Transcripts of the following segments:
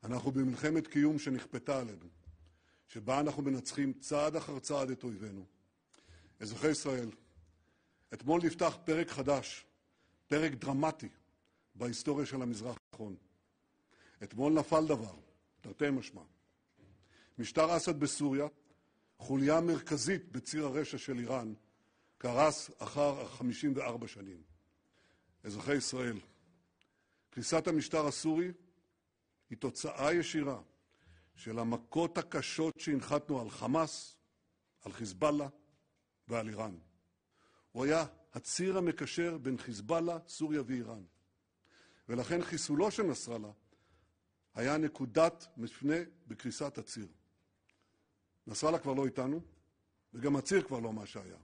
אנחנו במלחמת קיום שנכפתה עלינו, שבה אנחנו מנצחים צעד אחר צעד את אויבינו. אזרחי ישראל, אתמול נפתח פרק חדש, פרק דרמטי בהיסטוריה של המזרח התיכון. אתמול נפל דבר, תרתי משמע. משטר אסד בסוריה, חוליה מרכזית בציר הרשע של איראן, קרס אחר 54 שנים. אזרחי ישראל, קריסת המשטר הסורי היא תוצאה ישירה של המכות הקשות שהנחתנו על חמאס, על חיזבאללה ועל איראן. הוא היה הציר המקשר בין חיזבאללה, סוריה ואיראן. ולכן חיסולו של נסראללה היה נקודת מפנה בקריסת הציר. נסראללה כבר לא איתנו, וגם הציר כבר לא מה שהיה.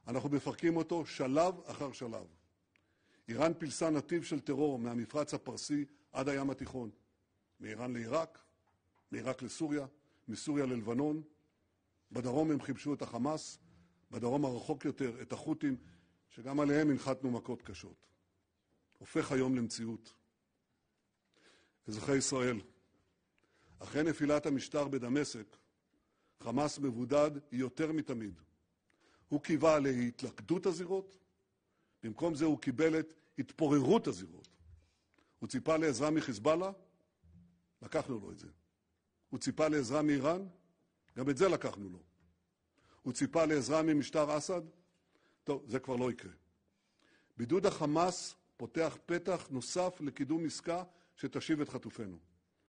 אנחנו מפרקים אותו שלב אחר שלב. איראן פילסה נתיב של טרור מהמפרץ הפרסי עד הים התיכון. מאיראן לעיראק, מעיראק לסוריה, מסוריה ללבנון. בדרום הם חיפשו את החמאס, בדרום הרחוק יותר את החות'ים, שגם עליהם הנחתנו מכות קשות. הופך היום למציאות. אזרחי ישראל, אחרי נפילת המשטר בדמשק, חמאס מבודד יותר מתמיד. הוא קיווה להתלכדות הזירות, במקום זה הוא קיבל את התפוררות הזירות. הוא ציפה לעזרה מחיזבאללה, לקחנו לו את זה. הוא ציפה לעזרה מאיראן, גם את זה לקחנו לו. הוא ציפה לעזרה ממשטר אסד, טוב, זה כבר לא יקרה. בידוד החמאס פותח פתח נוסף לקידום עסקה שתשיב את חטופינו.